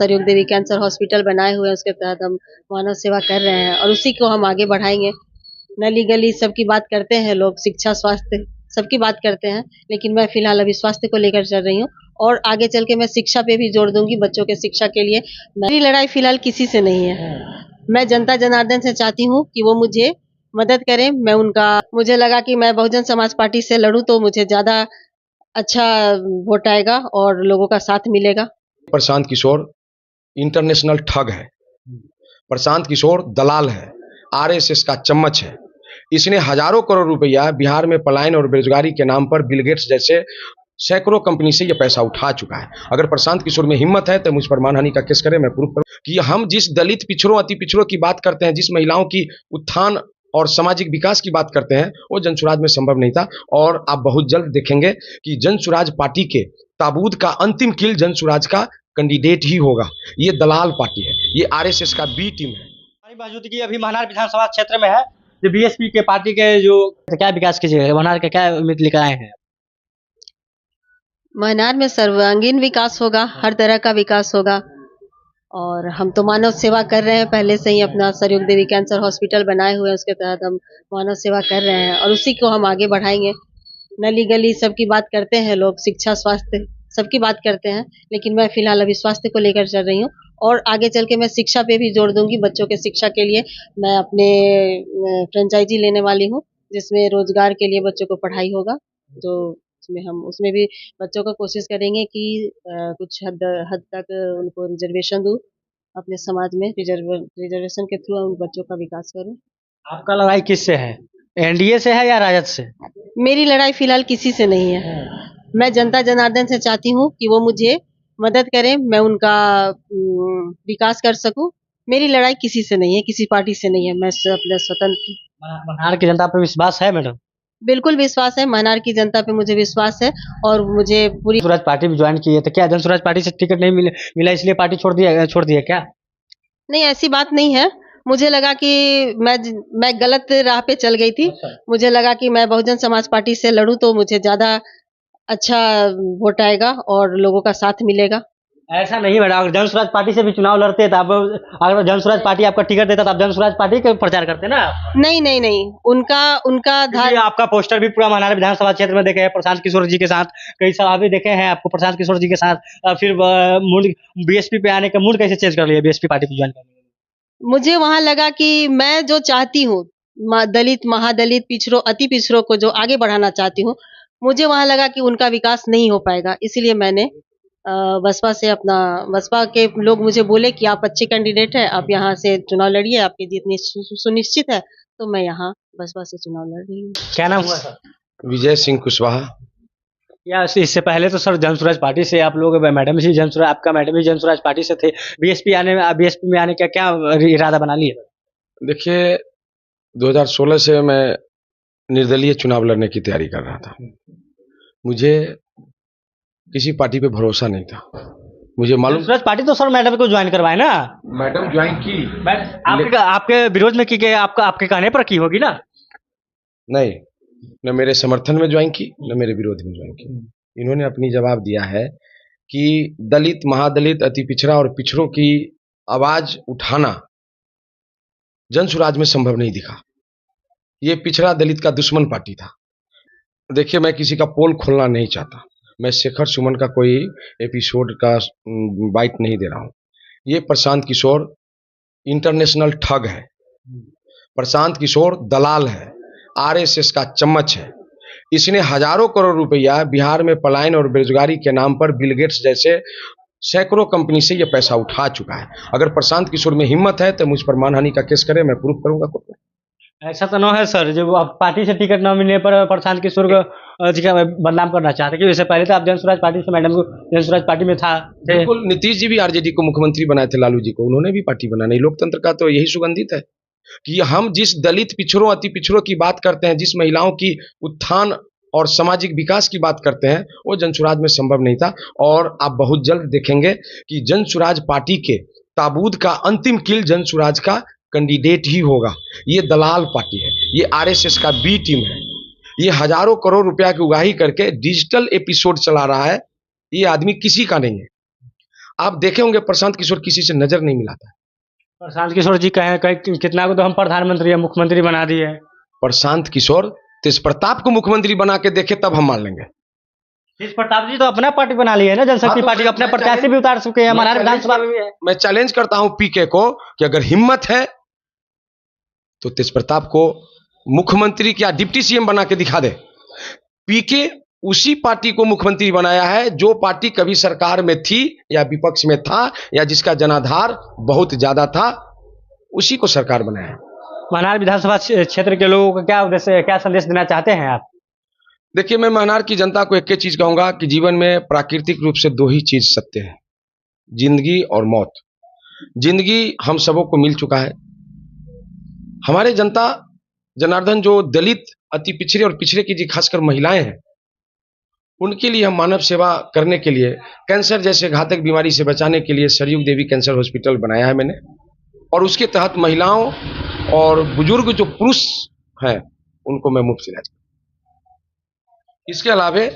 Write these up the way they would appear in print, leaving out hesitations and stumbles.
सरयुग देवी cancer hospital बनाए हुए हैं, उसके तहत हम मानव सेवा कर रहे हैं और उसी को हम आगे बढ़ाएंगे। नली गली सबकी बात करते हैं लोग, शिक्षा स्वास्थ्य सबकी बात करते हैं, लेकिन मैं फिलहाल अभी स्वास्थ्य को लेकर चल रही हूँ और आगे चल के मैं शिक्षा पे भी जोर दूंगी, बच्चों के शिक्षा के लिए। मेरी लड़ाई फिलहाल किसी से नहीं है। मैं जनता जनार्दन से चाहती हूँ कि वो मुझे मदद करें। मुझे लगा कि मैं बहुजन समाज पार्टी से लड़ूं तो मुझे ज्यादा अच्छा वोट आएगा और लोगों का साथ मिलेगा। प्रशांत किशोर इंटरनेशनल ठग है। प्रशांत किशोर दलाल है, आरएसएस का चम्मच है। इसने हजारों करोड़ रुपया बिहार में पलायन और बेरोजगारी के नाम पर बिल गेट्स जैसे सैकड़ों कंपनी से यह पैसा उठा चुका है। अगर प्रशांत किशोर में हिम्मत है तो मुझ पर मानहानि का केस करें, मैं प्रूफ करूं कि हम जिस दलित पिछड़ों अति पिछड़ों की बात करते हैं, जिस महिलाओं की उत्थान और सामाजिक विकास की बात करते हैं, वो जनसुराज में संभव नहीं था। और आप बहुत जल्द देखेंगे कि जनसुराज पार्टी के ताबूत का अंतिम किल जनसुराज का कैंडिडेट ही होगा। ये दलाल पार्टी है, ये आरएसएस का बी टीम है। हमारी मौजूदगी अभी महनार विधानसभा क्षेत्र में है। जो बीएसपी के पार्टी के जो क्या विकास कीजिएगा, महनार का क्या उम्मीद लेकर आए हैं? महनार में सर्वांगीण विकास होगा, हर तरह का विकास होगा और हम तो मानव सेवा कर रहे हैं। पहले से ही अपना सरयुग देवी कैंसर हॉस्पिटल बनाए हुए हैं, उसके तहत हम मानव सेवा कर रहे हैं और उसी को हम आगे बढ़ाएंगे। नली गली सबकी बात करते हैं लोग, शिक्षा स्वास्थ्य सबकी बात करते हैं, लेकिन मैं फिलहाल अभी स्वास्थ्य को लेकर चल रही हूँ और आगे चल के मैं शिक्षा पे भी जोर दूंगी, बच्चों के शिक्षा के लिए। मैं अपने फ्रेंचाइजी लेने वाली हूँ जिसमें रोजगार के लिए बच्चों को पढ़ाई होगा, जो उसमें भी बच्चों का कोशिश करेंगे कि कुछ हद तक उनको रिजर्वेशन दूं अपने समाज में, रिजर्वेशन के थ्रू उन बच्चों का विकास करूं। आपका लड़ाई किससे है, एनडीए से है या राजद से? मेरी लड़ाई फिलहाल किसी से नहीं है। मैं जनता जनार्दन से चाहती हूँ कि वो मुझे मदद करें, मैं उनका विकास कर सकूं। मेरी लड़ाई किसी से नहीं है, किसी पार्टी से नहीं है। मैं अपने स्वतंत्र। महनार की जनता पर विश्वास है मैडम? बिल्कुल विश्वास है, महनार की जनता पे मुझे विश्वास है और मुझे पूरी। जनसुराज पार्टी भी ज्वाइन की है, तो क्या जनसुराज पार्टी से टिकट नहीं मिला इसलिए पार्टी छोड़ दिया क्या? नहीं, ऐसी बात नहीं है। मुझे लगा कि मैं गलत राह पे चल गई थी। मुझे लगा कि मैं बहुजन समाज पार्टी से लड़ूं तो मुझे ज्यादा अच्छा वोट आएगा और लोगों का साथ मिलेगा। ऐसा नहीं मैडम, अगर जनसुराज पार्टी से भी चुनाव लड़ते तो आप, अगर जनसुराज पार्टी आपका टिकट देता तो आप जनसुराज पार्टी का प्रचार करते ना? नहीं, उनका आपका पोस्टर भी पूरा महनार विधानसभा क्षेत्र में देखे हैं, प्रशांत किशोर जी के साथ कई सभा भी देखे हैं आपको प्रशांत किशोर जी के साथ। फिर बीएसपी पे आने का मूड कैसे चेंज कर लिया बीएसपी पार्टी पे ज्वाइन करने? मुझे वहां लगा कि मैं जो चाहती हूँ, दलित महादलित पिछड़ों अति पिछड़ों को जो आगे बढ़ाना चाहती हूँ, मुझे वहां लगा कि उनका विकास नहीं हो पाएगा। इसीलिए मैंने बसपा के लोग मुझे बोले कि आप अच्छे कैंडिडेट है, आप यहाँ से चुनाव लड़िए, आपकी जीत सुनिश्चित है, तो मैं यहाँ बसपा से चुनाव लड़ रही हूँ। क्या नाम हुआ सर? विजय सिंह कुशवाहा। या इससे पहले तो सर जनसुराज पार्टी से आप लोग, मैडम जी जनसुराज, आपका मैडम जी जनसुराज पार्टी से थे, बीएसपी में आने का क्या इरादा बना लिए? देखिए, 2016 से मैं निर्दलीय चुनाव लड़ने की तैयारी कर रहा था। मुझे किसी पार्टी पे भरोसा नहीं था। मुझे मालूम जनसुराज पार्टी तो सर मैडम को ज्वाइन करवाए ना? मैडम ज्वाइन की, आपके विरोध में की गई, आपके कहने पर की होगी ना? नहीं, न मेरे समर्थन में ज्वाइन की, न मेरे विरोध में ज्वाइन की। इन्होंने अपनी जवाब दिया है कि दलित महादलित अति पिछड़ा और पिछड़ों की आवाज उठाना जनसुराज में संभव नहीं दिखा। ये पिछड़ा दलित का दुश्मन पार्टी था। देखिए, मैं किसी का पोल खोलना नहीं चाहता, मैं शेखर सुमन का कोई एपिसोड का बाइट नहीं दे रहा हूं। ये प्रशांत किशोर इंटरनेशनल ठग है, प्रशांत किशोर दलाल है, आरएसएस का चम्मच है। इसने हजारों करोड़ रुपया बिहार में पलायन और बेरोजगारी के नाम पर बिल गेट्स जैसे सैकड़ों कंपनी से यह पैसा उठा चुका है। अगर प्रशांत किशोर में हिम्मत है तो मुझ पर मानहानि का केस करें, मैं प्रूफ करूंगा खुद में। ऐसा तो न है सर, जब आप पार्टी से टिकट न मिलने पर प्रशांत किशोर जी का बदनाम करना चाहते, क्योंकि इससे पहले तो आप जनसुराज पार्टी से मैडम को जनसुराज पार्टी में था। बिल्कुल, नीतीश जी भी आरजेडी को मुख्यमंत्री बनाए थे, लालू जी को, उन्होंने भी पार्टी बनाई। लोकतंत्र का तो यही सुगंधित है कि हम जिस दलित पिछड़ों अति पिछड़ों की बात करते हैं, जिस महिलाओं की उत्थान और सामाजिक विकास की बात करते हैं, वो जनसुराज में संभव नहीं था। और आप बहुत जल्द देखेंगे कि जनसुराज पार्टी के ताबूत का अंतिम किल जनसुराज का कैंडिडेट ही होगा। ये दलाल पार्टी है, ये आरएसएस का बी टीम है। ये हजारों करोड़ रुपया की उगाही करके डिजिटल एपिसोड चला रहा है। ये आदमी किसी का नहीं है। आप देखे होंगे प्रशांत किशोर किसी से नजर नहीं मिलाता है। प्रशांत किशोर जी कहे कहे कितना को तो हम प्रधानमंत्री या मुख्यमंत्री बना दिए हैं। प्रशांत किशोर तेज प्रताप को मुख्यमंत्री बना के देखे तब हम मान लेंगे। तेज प्रताप जी तो अपना पार्टी बना लिए है ना, जनशक्ति पार्टी अपने प्रत्याशी भी उतार चुके हैं, मनार विधानसभा में भी है। मैं चैलेंज करता हूं पीके को कि अगर हिम्मत है तो तेज प्रताप को मुख्यमंत्री या डिप्टी सीएम बना के दिखा दे। पीके उसी पार्टी को मुख्यमंत्री बनाया है जो पार्टी कभी सरकार में थी या विपक्ष में था या जिसका जनाधार बहुत ज्यादा था, उसी को सरकार बनाया है। मनार विधानसभा क्षेत्र के लोगों को क्या उद्देश्य, क्या संदेश देना चाहते हैं आप? देखिए, मैं मनार की जनता को एक ही चीज कहूंगा कि जीवन में प्राकृतिक रूप से दो ही चीज सत्य है, जिंदगी और मौत। जिंदगी हम सबों को मिल चुका है। हमारे जनता जनार्दन जो दलित, अति पिछड़े और पिछड़े की जी खासकर महिलाएं हैं, उनके लिए हम मानव सेवा करने के लिए, कैंसर जैसे घातक बीमारी से बचाने के लिए सरयुग देवी कैंसर हॉस्पिटल बनाया है मैंने, और उसके तहत महिलाओं और बुजुर्ग जो पुरुष हैं उनको मैं मुफ्त इलाज। इसके अलावे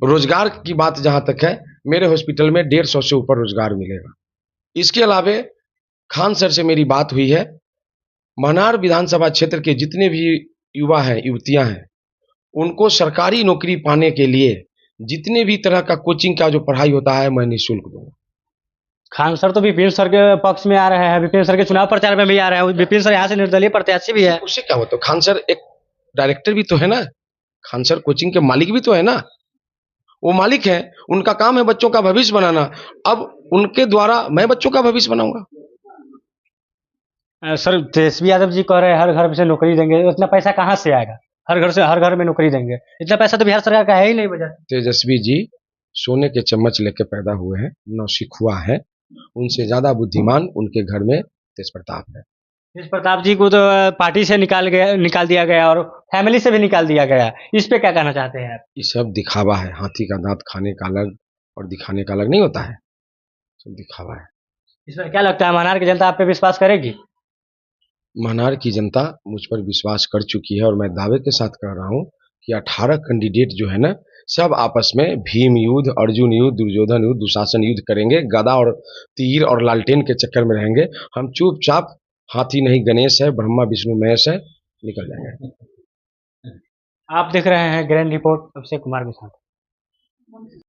रोजगार की बात जहां तक है, मेरे हॉस्पिटल में 150 से ऊपर रोजगार मिलेगा। इसके अलावे खान सर से मेरी बात हुई है, मनार विधानसभा क्षेत्र के जितने भी युवा हैं, युवतियां हैं, उनको सरकारी नौकरी पाने के लिए जितने भी तरह का कोचिंग का जो पढ़ाई होता है मैं निःशुल्क दूंगा। खान सर तो विपिन सर के पक्ष में आ रहे हैं, विपिन सर के चुनाव प्रचार में भी आ रहे हैं, विपिन सर यहाँ से निर्दलीय प्रत्याशी भी है। उससे क्या होता है? खान सर एक डायरेक्टर भी तो है ना, खान सर कोचिंग के मालिक भी तो है ना, वो मालिक है, उनका काम है बच्चों का भविष्य बनाना। अब उनके द्वारा मैं बच्चों का भविष्य बनाऊंगा। सर तेजस्वी यादव जी कह रहे हैं हर घर से नौकरी देंगे, उतना पैसा कहाँ से आएगा? हर घर में नौकरी देंगे, इतना पैसा तो बिहार सरकार का है ही नहीं बजट। तेजस्वी जी सोने के चम्मच लेके पैदा हुए हैं, नौसिखुआ है, उनसे ज्यादा बुद्धिमान उनके घर में तेज प्रताप है। तेज प्रताप जी को तो पार्टी से निकाल दिया गया और फैमिली से भी निकाल दिया गया, इस पे क्या कहना चाहते हैं आप? ये सब दिखावा है, हाथी का दांत खाने का अलग और दिखाने का अलग नहीं होता है, सब दिखावा है। इस पर क्या लगता है मनार की जनता आप पे विश्वास करेगी? मनार की जनता मुझ पर विश्वास कर चुकी है और मैं दावे के साथ कह रहा हूं कि 18 कैंडिडेट जो है ना, सब आपस में भीम युद्ध, अर्जुन युद्ध, दुर्योधन युद्ध, दुशासन युद्ध करेंगे। गदा और तीर और लालटेन के चक्कर में रहेंगे। हम चुपचाप, हाथी नहीं गणेश है, ब्रह्मा विष्णु महेश है, निकल जाएंगे। आप देख रहे हैं ग्रैंड रिपोर्ट अभिषेक कुमार के साथ।